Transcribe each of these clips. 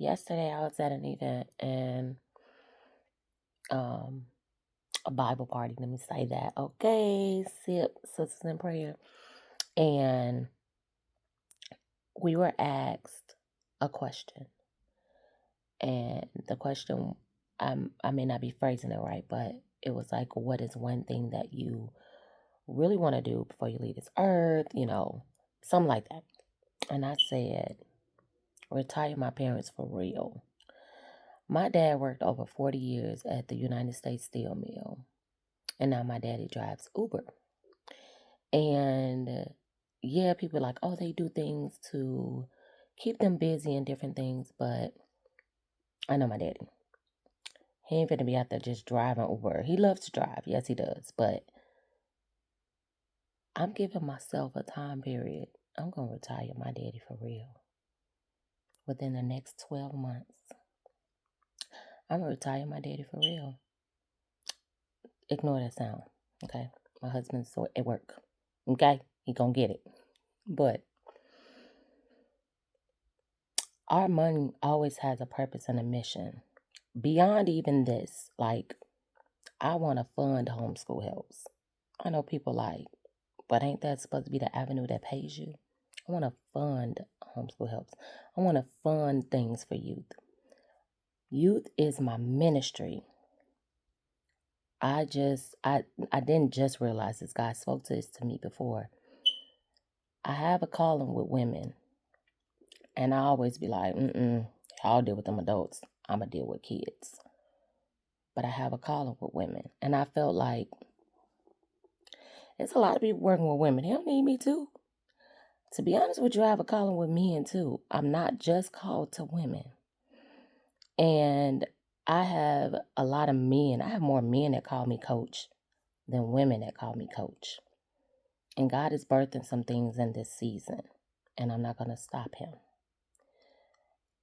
Yesterday I was at an event and um a Bible party. Let me say that. Okay, sip, sisters in prayer. And we were asked a question. And the question, I may not be phrasing it right, but it was like, what is one thing that you really want to do before you leave this earth? Something like that. And I said, retire my parents for real. My dad worked over 40 years at the United States Steel Mill, and now my daddy drives Uber. And yeah, people are like, oh, they do things to keep them busy and different things, but I know my daddy. He ain't finna be out there just driving Uber. He loves to drive, yes, he does, but I'm giving myself a time period. I'm gonna retire my daddy for real within the next 12 months. I'm gonna retire my daddy for real. Ignore that sound, okay? My husband's at work, okay? He gonna get it. But our money always has a purpose and a mission. Beyond even this, like, I want to fund homeschool helps. I know people like, but ain't that supposed to be the avenue that pays you? I want to fund homeschool helps. I want to fund things for youth. Youth is my ministry. I didn't just realize this. God spoke to this to me before. I have a calling with women, and I always be like, y'all deal with them adults. I'ma deal with kids. But I have a calling with women, and I felt like it's a lot of people working with women. They don't need me too. To be honest with you, I have a calling with men too. I'm not just called to women. And I have a lot of men. I have more men that call me coach than women that call me coach. And God is birthing some things in this season, and I'm not going to stop him.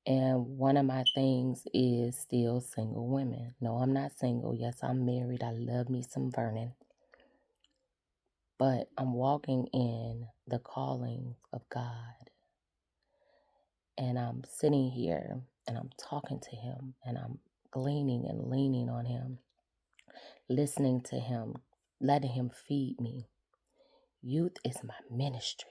And one of my things is still single women. No, I'm not single. Yes, I'm married. I love me some Vernon. But I'm walking in the calling of God. And I'm sitting here and I'm talking to him and I'm gleaning and leaning on him, listening to him, letting him feed me. Youth is my ministry.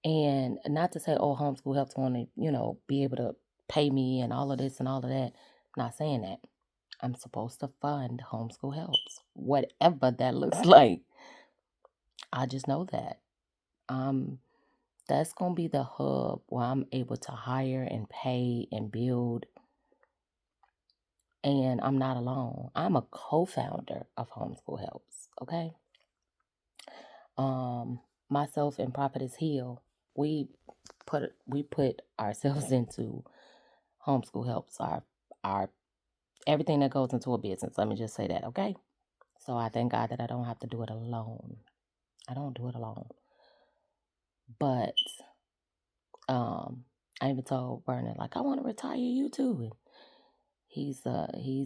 And not to say, oh, homeschool helps want to, be able to pay me and all of this and all of that. I'm not saying that. I'm supposed to fund homeschool helps, whatever that looks like. I just know that. That's going to be the hub where I'm able to hire and pay and build. And I'm not alone. I'm a co-founder of Homeschool Helps, okay? Myself and Prophetess Hill, we put ourselves into Homeschool Helps, our everything that goes into a business. Let me just say that, okay? So I thank God that I don't have to do it alone. I don't do it alone. But I even told Vernon, like, I want to retire you too. And he's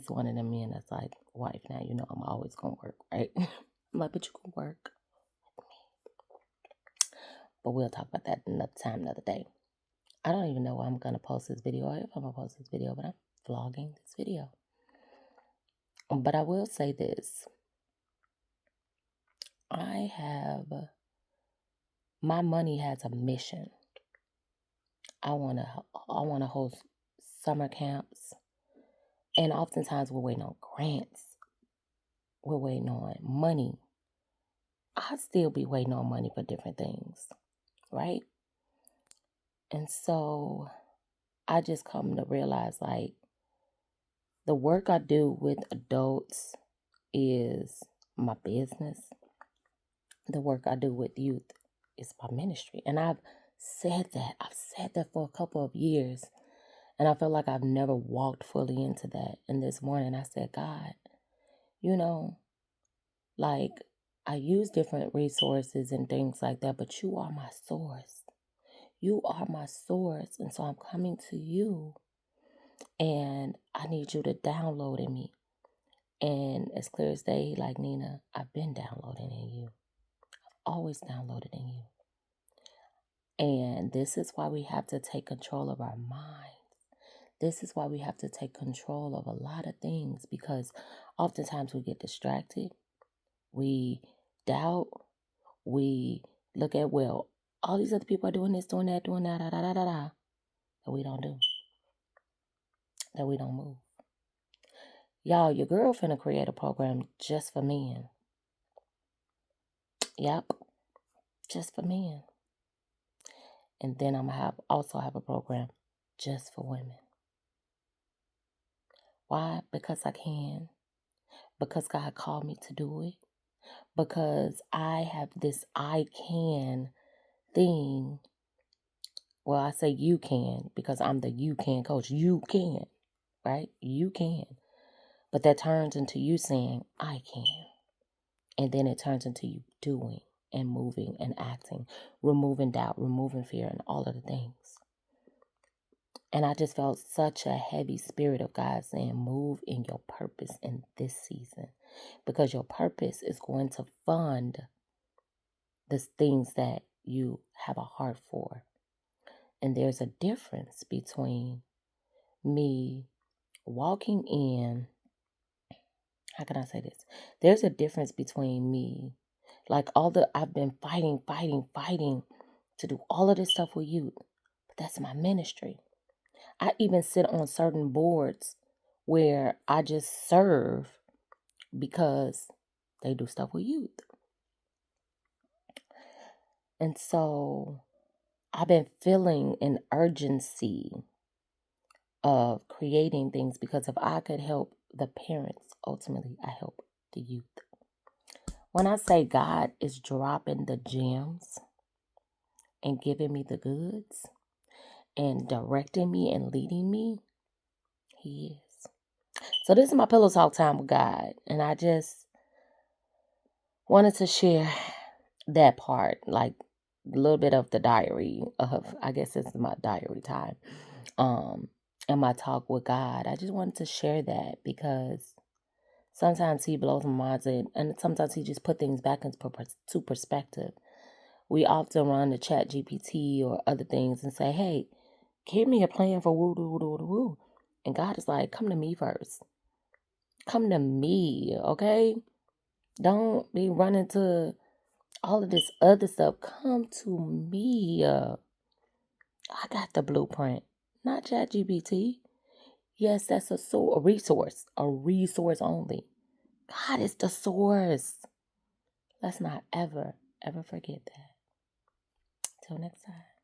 one of them men that's like, wife, now you know I'm always gonna work, right? I'm like, but you can work. But we'll talk about that another time, another day. I don't even know where I'm gonna post this video or if I'm gonna post this video, but I'm vlogging this video. But I will say this. My money has a mission. I wanna host summer camps. And oftentimes we're waiting on grants. We're waiting on money. I'll still be waiting on money for different things, right? And so I just come to realize, like, the work I do with adults is my business. The work I do with youth is my ministry. And I've said that for a couple of years. And I feel like I've never walked fully into that. And this morning I said, God, like, I use different resources and things like that, but you are my source. You are my source. And so I'm coming to you and I need you to download in me. And as clear as day, like, Nina, I've been downloading in you. I've always downloaded in you. And this is why we have to take control of our minds. This is why we have to take control of a lot of things, because oftentimes we get distracted, we doubt, we look at, well, all these other people are doing this, doing that, da, da, da, da, da, that we don't do, that we don't move. Y'all, your girl finna create a program just for men. Yep, just for men. And then I'm gonna also have a program just for women. Why? Because I can. Because God called me to do it. Because I have this I can thing. Well, I say you can because I'm the you can coach. You can, right? You can. But that turns into you saying, I can. And then it turns into you doing and moving and acting, removing doubt, removing fear, and all of the things. And I just felt such a heavy spirit of God saying, move in your purpose in this season, because your purpose is going to fund the things that you have a heart for. And there's a difference between me walking in, how can I say this? There's a difference between me, like I've been fighting to do all of this stuff with youth, but that's my ministry. I even sit on certain boards where I just serve because they do stuff with youth. And so I've been feeling an urgency of creating things, because if I could help the parents, ultimately I help the youth. When I say God is dropping the gems and giving me the goods and directing me and leading me, He is. So this is my pillow talk time with God. And I just wanted to share that part, like a little bit of the diary of, I guess this is my diary time, and my talk with God. I just wanted to share that because sometimes He blows my mind, and sometimes He just put things back into perspective. We often run to Chat GPT or other things and say, hey, give me a plan for woo, woo, woo, woo, woo. And God is like, come to me first. Come to me, okay? Don't be running to all of this other stuff. Come to me. I got the blueprint, not ChatGPT. Yes, that's a resource only. God is the source. Let's not ever, ever forget that. Till next time.